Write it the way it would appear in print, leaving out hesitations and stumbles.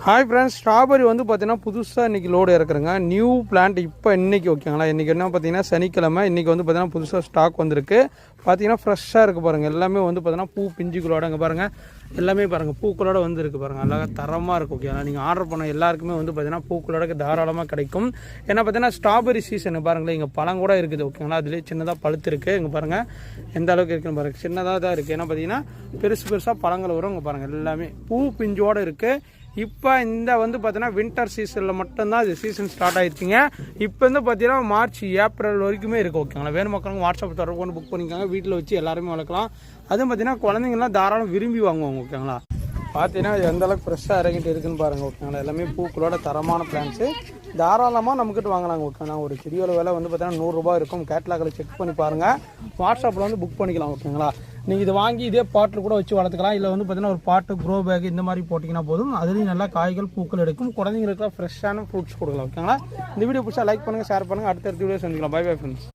Hi friends, strawberry வந்து பார்த்தீங்கன்னா புதுசாக இன்றைக்கி லோடு இறக்குறேங்க. நியூ பிளான்ட் இப்போ இன்றைக்கி ஓகேங்களா. இன்றைக்கி என்ன பார்த்தீங்கன்னா சனிக்கிழமை. இன்றைக்கி வந்து பார்த்தீங்கன்னா புதுசாக ஸ்டாக் வந்திருக்கு. பார்த்தீங்கன்னா ஃப்ரெஷ்ஷாக இருக்குது பாருங்கள். எல்லாமே வந்து பார்த்தீங்கன்னா பூ பிஞ்சுகளோட இங்கே பாருங்கள். எல்லாமே பாருங்கள் பூக்களோட வந்து இருக்குது பாருங்கள். அழகாக தரமாக இருக்குது ஓகேங்களா. நீங்கள் ஆர்டர் பண்ண எல்லாருக்குமே வந்து பார்த்தீங்கன்னா பூக்களோட தாராளமாக கிடைக்கும். ஏன்னா பார்த்தீங்கன்னா ஸ்ட்ராபெரி சீசன் பாருங்களேன். இங்கே பழம் கூட இருக்குது ஓகேங்களா. அதுலேயே சின்னதாக பழுத்து இருக்குது. இங்கே பாருங்கள் எந்த அளவுக்கு இருக்குன்னு பாருங்கள். சின்னதாக தான் இருக்குது. ஏன்னா பார்த்தீங்கன்னா பெருசாக பழங்கள் வரும். இங்கே பாருங்கள் எல்லாமே பூ பிஞ்சோடு இருக்குது. இப்போ இந்த வந்து பார்த்தீங்கன்னா வின்டர் சீசனில் மட்டும்தான் இது சீசன் ஸ்டார்ட் ஆகிடுச்சிங்க. இப்போ வந்து பார்த்தீங்கன்னா மார்ச் ஏப்ரல் வரைக்குமே இருக்குது ஓகேங்களா. வேணும் மக்களுங்க வாட்ஸ்அப் தொடர்பு கொண்டு புக் பண்ணிக்காங்க. வீட்டில் வச்சு எல்லாருமே வளர்க்கலாம். அதுவும் பார்த்தீங்கன்னா குழந்தைங்கலாம் தாராளம் விரும்பி வாங்குவாங்க ஓகேங்களா. பார்த்தீங்கன்னா எந்த அளவுக்கு ஃப்ரெஷ்ஷாக இறங்கிட்டு இருக்குன்னு பாருங்கள் ஓகேங்களா. எல்லாமே பூக்களோட தரமான பிளான்ஸு தாராளமாக நம்மக்கிட்ட வாங்கலாங்க ஓகேங்களா. ஒரு செடியோட விலை வந்து பார்த்தீங்கன்னா 100 ரூபா இருக்கும். கேட்லாகில் செக் பண்ணி பாருங்கள். வாட்ஸ்அப்பில் வந்து புக் பண்ணிக்கலாம் ஓகேங்களா. நீங்கள் இது வாங்கி இதே பாட்டில் கூட வச்சு வளர்த்துக்கலாம். இல்லை வந்து பார்த்தீங்கன்னா ஒரு பாட்டு க்ரோ பேக் இந்த மாதிரி போட்டிங்கன்னா போதும். அதுலேயும் நல்லா காய்கள் பூக்கள் எடுக்கும். குழந்தைங்களுக்குலாம் ஃப்ரெஷ்ஷான ஃப்ரூட்ஸ் கொடுக்கலாம் ஓகேங்களா. இந்த வீடியோ பிடிச்சா லைக் பண்ணுங்கள், ஷேர் பண்ணுங்கள். அடுத்த வீடியோ சந்திக்கலாம். Bye bye friends.